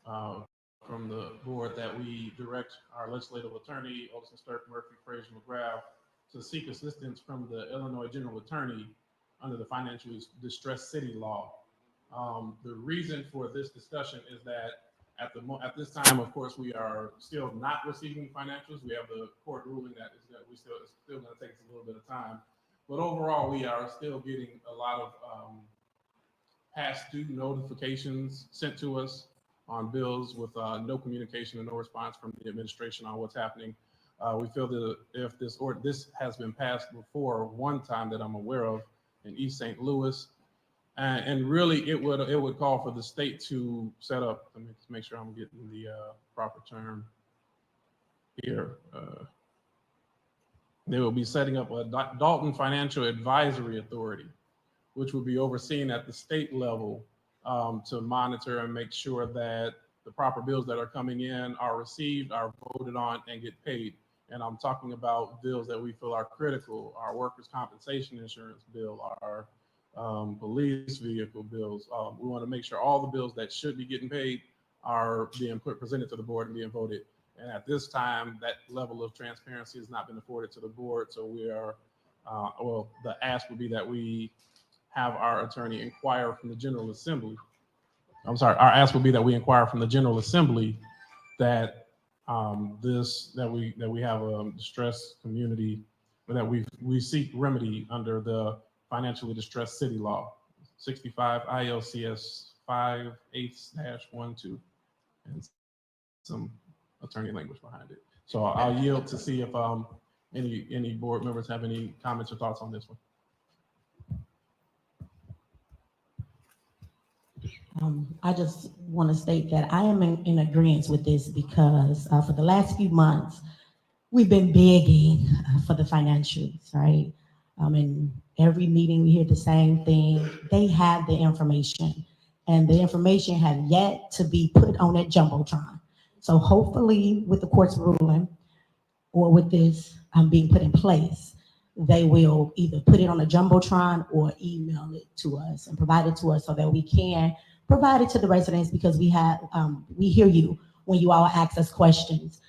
uh, from the board that we direct our legislative attorney, Olson Sturk, Murphy, Frazier, McGrath, to seek assistance from the Illinois General Attorney under the financially distressed city law. The reason for this discussion is that at this time, of course, we are still not receiving financials. We have the court ruling that is that it's still going to take us a little bit of time, but overall, we are still getting a lot of past due notifications sent to us on bills with no communication and no response from the administration on what's happening. We feel that if this has been passed before one time that I'm aware of in East St. Louis, and really it would call for the state to set up. Let me make sure I'm getting the proper term here. They will be setting up a Dolton Financial Advisory Authority, which will be overseen at the state level to monitor and make sure that the proper bills that are coming in are received, are voted on, and get paid. And I'm talking about bills that we feel are critical: our workers' compensation insurance bill, our police vehicle bills. We want to make sure all the bills that should be getting paid are being presented to the board and being voted. And at this time, that level of transparency has not been afforded to the board. So we are, the ask would be that we have our attorney inquire from the General Assembly. I'm sorry, our ask would be that we inquire from the General Assembly that that we have a distressed community, but that we seek remedy under the financially distressed city law, 65 ILCS 5/8-12, and some attorney language behind it. So I'll yield to see if any board members have any comments or thoughts on this one. I just want to state that I am in agreement with this because for the last few months, we've been begging for the financials, right? In every meeting, we hear the same thing. They have the information, and the information have yet to be put on that jumbotron. So hopefully, with the court's ruling or with this being put in place, they will either put it on a jumbotron or email it to us and provide it to us so that we can provide it to the residents, because we hear you when you all ask us questions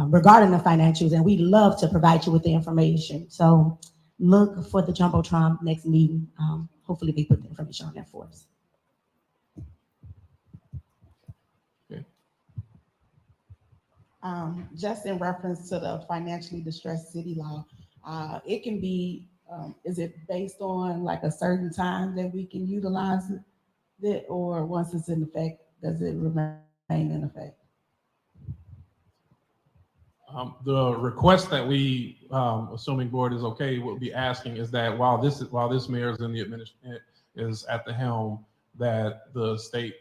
regarding the financials, and we love to provide you with the information. So look for the jumbotron next meeting. Hopefully they put the information on there for us. Okay. Just in reference to the financially distressed city law, it can be, is it based on like a certain time that we can utilize it, or once it's in effect, does it remain in effect? The request that we, assuming board is okay, will be asking is that while this mayor is in the is at the helm, that the state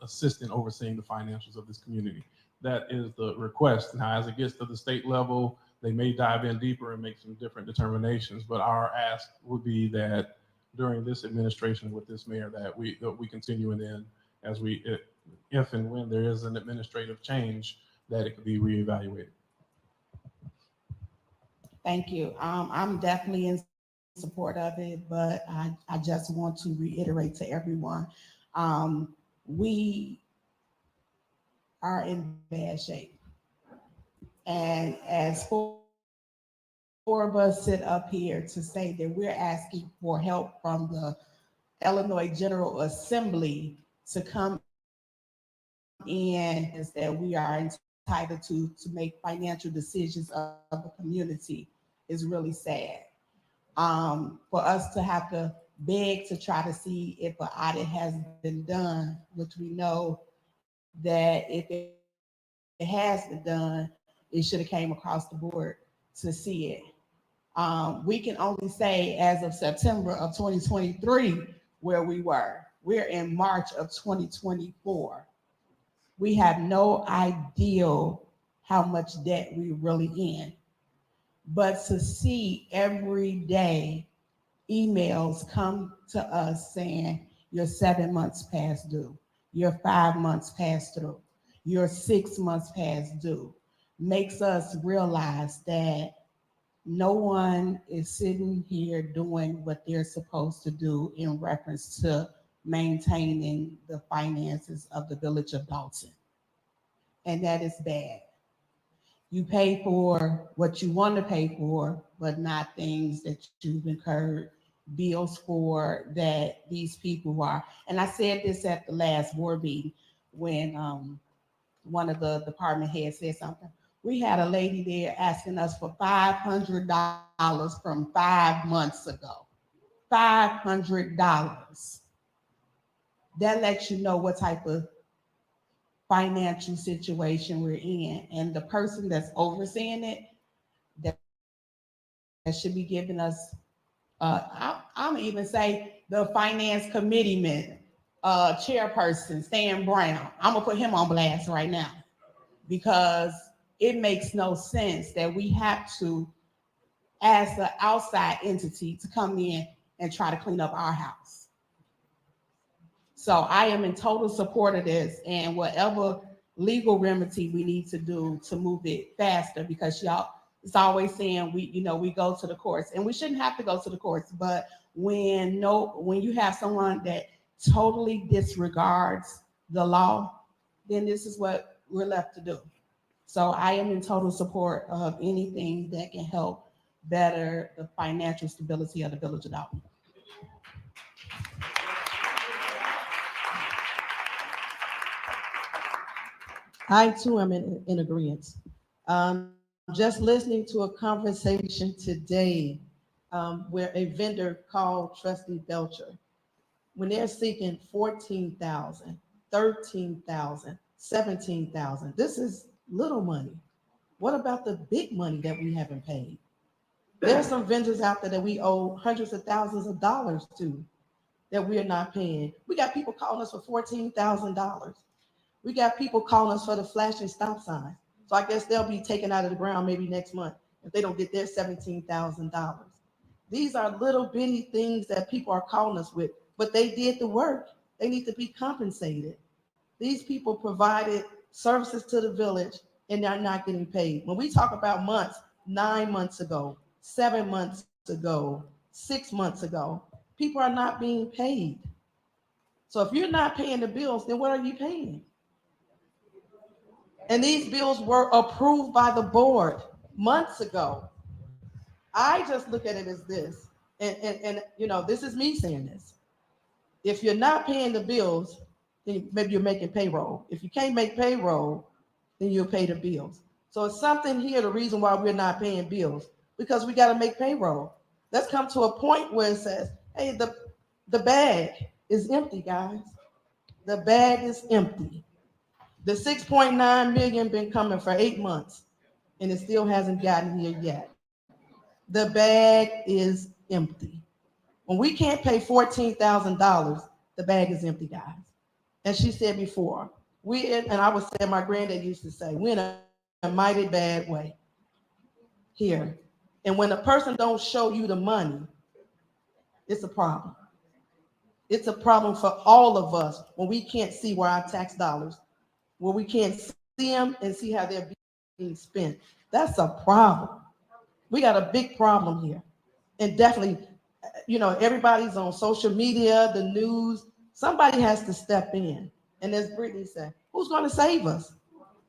assistant overseeing the financials of this community. That is the request. Now, as it gets to the state level, they may dive in deeper and make some different determinations. But our ask would be that during this administration with this mayor, that we continue, and then as if and when there is an administrative change, that it could be reevaluated. Thank you. I'm definitely in support of it, but I just want to reiterate to everyone, we are in bad shape. And as four of us sit up here to say that we're asking for help from the Illinois General Assembly to come in, is that we are entitled to make financial decisions of the community, is really sad. For us to have to beg to try to see if an audit has been done, which we know that if it has been done, it should have came across the board to see it. We can only say as of September of 2023 where we were. We're in March of 2024. We have no idea how much debt we're really in. But to see every day emails come to us saying you're 7 months past due, you're 5 months past through, you're 6 months past due, makes us realize that no one is sitting here doing what they're supposed to do in reference to maintaining the finances of the village of Dolton. and that is bad. You pay for what you want to pay for, but not things that you've incurred bills for that these people are. And I said this at the last board meeting when one of the department heads said something. We had a lady there asking us for $500 from 5 months ago. $500. That lets you know what type of financial situation we're in. And the person that's overseeing it, that, that should be giving us, I'm gonna even say the finance committee man, chairperson, Stan Brown. I'm gonna put him on blast right now because it makes no sense that we have to ask the outside entity to come in and try to clean up our house. So I am in total support of this and whatever legal remedy we need to do to move it faster, because y'all, it's always saying we go to the courts, and we shouldn't have to go to the courts, but when you have someone that totally disregards the law, then this is what we're left to do. So I am in total support of anything that can help better the financial stability of the Village of Dolton. I too am in agreement. Just listening to a conversation today where a vendor called Trustee Belcher, when they're seeking 14,000, 13,000, 17,000, this is little money. What about the big money that we haven't paid? There are some vendors out there that we owe hundreds of thousands of dollars to that we are not paying. We got people calling us for $14,000. We got people calling us for the flashing stop sign. So I guess they'll be taken out of the ground maybe next month if they don't get their $17,000. These are little bitty things that people are calling us with, but they did the work. They need to be compensated. These people provided services to the village and they're not getting paid. When we talk about months, 9 months ago, 7 months ago, 6 months ago, people are not being paid. So if you're not paying the bills, then what are you paying? And these bills were approved by the board months ago. I just look at it as this, and this is me saying this. If you're not paying the bills, then maybe you're making payroll. If you can't make payroll, then you'll pay the bills. So it's something here, the reason why we're not paying bills, because we got to make payroll. Let's come to a point where it says, hey, the bag is empty, guys. The bag is empty. The 6.9 million been coming for 8 months and it still hasn't gotten here yet. The bag is empty. When we can't pay $14,000, the bag is empty, guys. And she said before, and I would say, my granddad used to say, we're in a mighty bad way here. And when a person don't show you the money, it's a problem. It's a problem for all of us when we can't see where our tax dollars, where we can't see them and see how they're being spent. That's a problem. We got a big problem here. And definitely, everybody's on social media, the news. Somebody has to step in. And as Brittany said, who's going to save us?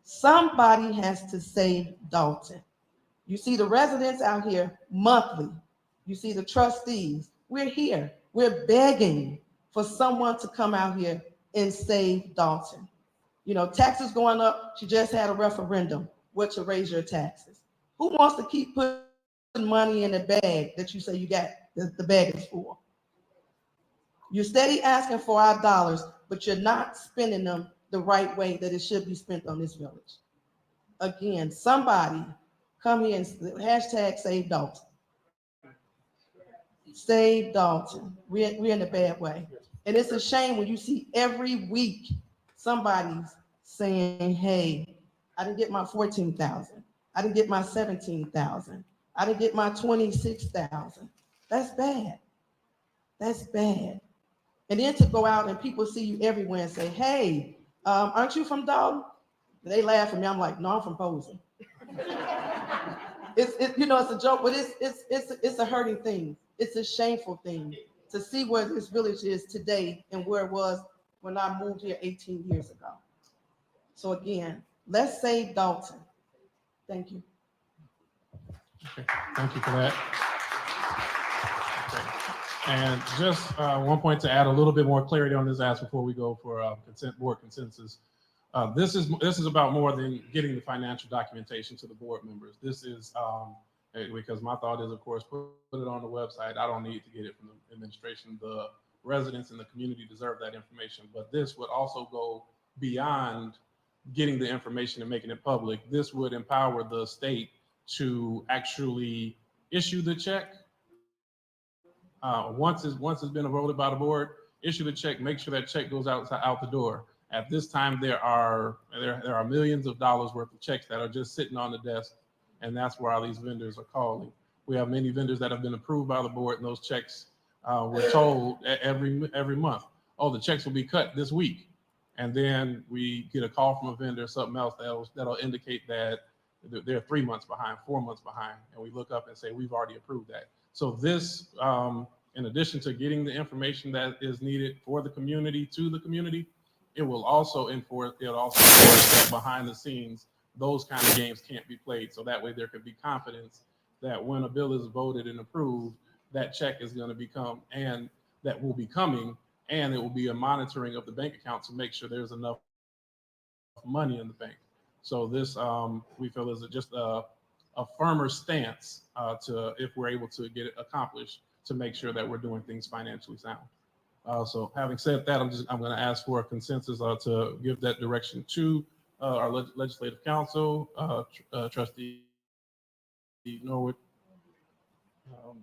Somebody has to save Dolton. You see the residents out here monthly. You see the trustees. We're here. We're begging for someone to come out here and save Dolton. Taxes going up. She just had a referendum. What to raise your taxes? Who wants to keep putting money in a bag that you say you got, the bag is full? You're steady asking for our dollars, but you're not spending them the right way that it should be spent on this village. Again, somebody come here and hashtag save Dolton. Save Dolton. We're in a bad way. And it's a shame when you see every week somebody's saying, hey, I didn't get my 14,000. I didn't get my 17,000. I didn't get my 26,000. That's bad. That's bad. And then to go out and people see you everywhere and say, hey, aren't you from Dolton? They laugh at me. I'm like, no, I'm from Posey. It's a joke, but it's a hurting thing. It's a shameful thing to see where this village is today and where it was when I moved here 18 years ago. So again, Let's save Dalton. Thank you. Okay, thank you for that. Okay. And just one point to add a little bit more clarity on this ask before we go for board consensus. This is about more than getting the financial documentation to the board members. This is because my thought is, of course, put it on the website. I don't need to get it from the administration. The residents in the community deserve that information. But this would also go beyond getting the information and making it public. This would empower the state to actually issue the check. Once it's been voted by the board, issue the check, make sure that check goes out the door. At this time, there are millions of dollars worth of checks that are just sitting on the desk, and that's where all these vendors are calling. We have many vendors that have been approved by the board, and those checks we're told every month, oh, the checks will be cut this week, and then we get a call from a vendor, something else that'll indicate that they're 3 months behind, 4 months behind, and we look up and say we've already approved that. So this, in addition to getting the information that is needed for the community to the community, it will also enforce that behind the scenes, those kind of games can't be played. So that way there can be confidence that when a bill is voted and approved, that check is going to become, and that will be coming, and it will be a monitoring of the bank account to make sure there's enough money in the bank. So this, we feel, is just a firmer stance to, if we're able to get it accomplished, to make sure that we're doing things financially sound. So having said that, I'm going to ask for a consensus to give that direction to our legislative council, trustee Norwood,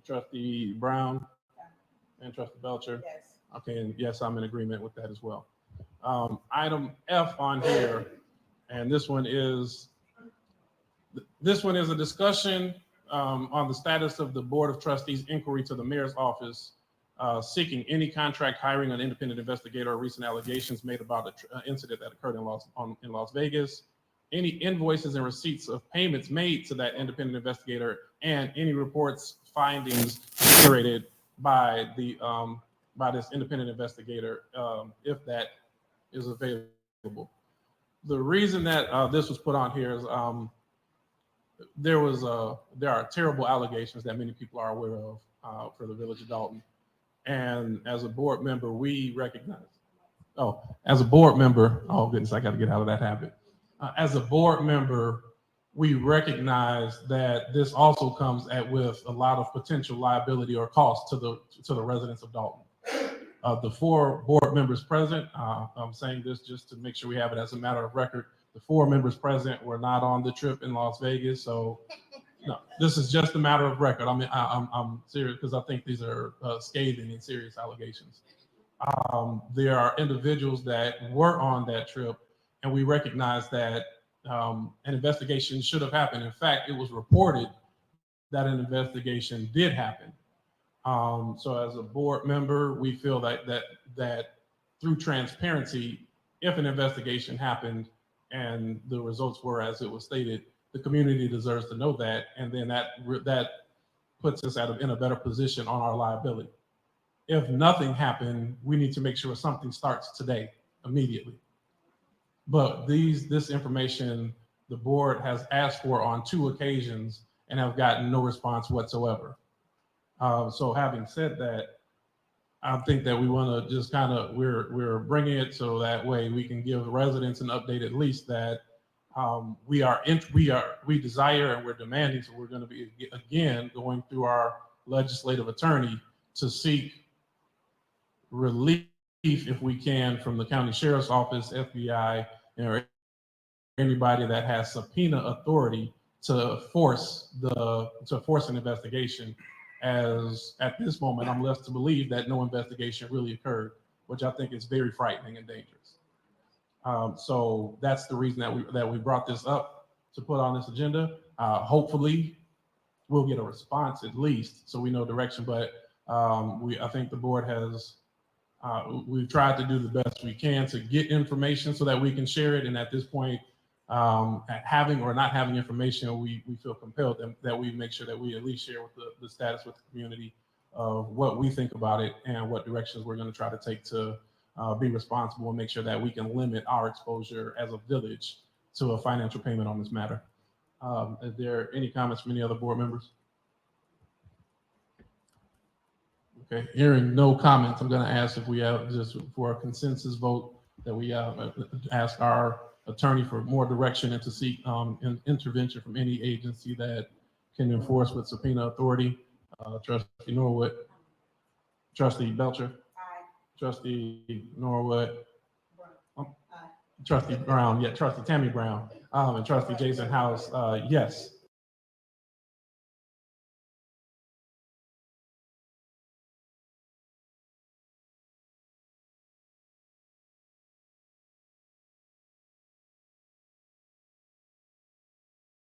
trustee Brown, and trustee Belcher. Yes. Okay, and yes, I'm in agreement with that as well. Item F on here, and this one is a discussion on the status of the Board of Trustees inquiry to the mayor's office seeking any contract hiring an independent investigator or recent allegations made about an incident that occurred in Las Vegas, any invoices and receipts of payments made to that independent investigator, and any reports, findings generated by this independent investigator, if that is available. The reason that this was put on here is there are terrible allegations that many people are aware of for the village of Dolton. And as a board member, we recognize, oh goodness, I got to get out of that habit. As a board member, we recognize that this also comes with a lot of potential liability or cost to the residents of Dolton. The 4 board members present, I'm saying this just to make sure we have it as a matter of record. The 4 members present were not on the trip in Las Vegas, so no, this is just a matter of record. I mean, I'm serious because I think these are scathing and serious allegations. There are individuals that were on that trip, and we recognize that an investigation should have happened. In fact, it was reported that an investigation did happen. So as a board member, we feel that through transparency, if an investigation happened and the results were as it was stated, the community deserves to know that, and then that puts us in a better position on our liability. If nothing happened, we need to make sure something starts today, immediately. But this information, the board has asked for on 2 occasions and have gotten no response whatsoever. So having said that, I think that we want to just we're bringing it so that way we can give residents an update, at least that we desire and we're demanding. So we're going to be again going through our legislative attorney to seek relief, if we can, from the county sheriff's office, FBI, or anybody that has subpoena authority to force an investigation. As at this moment, I'm left to believe that no investigation really occurred, which I think is very frightening and dangerous. So that's the reason that we brought this up to put on this agenda. Hopefully, we'll get a response at least, so we know direction. But I think the board has we've tried to do the best we can to get information so that we can share it. And at this point, having or not having information, we feel compelled that we make sure that we at least share with the status with the community of what we think about it and what directions we're going to try to take to be responsible and make sure that we can limit our exposure as a village to a financial payment on this matter. Is there any comments from any other board members? Okay, hearing no comments, I'm going to ask if we have just for a consensus vote that we ask our attorney for more direction and to seek intervention from any agency that can enforce with subpoena authority. Trustee Norwood, Trustee Belcher, Trustee Norwood, Trustee Brown, yeah, Trustee Tammy Brown, and Trustee Jason House, yes.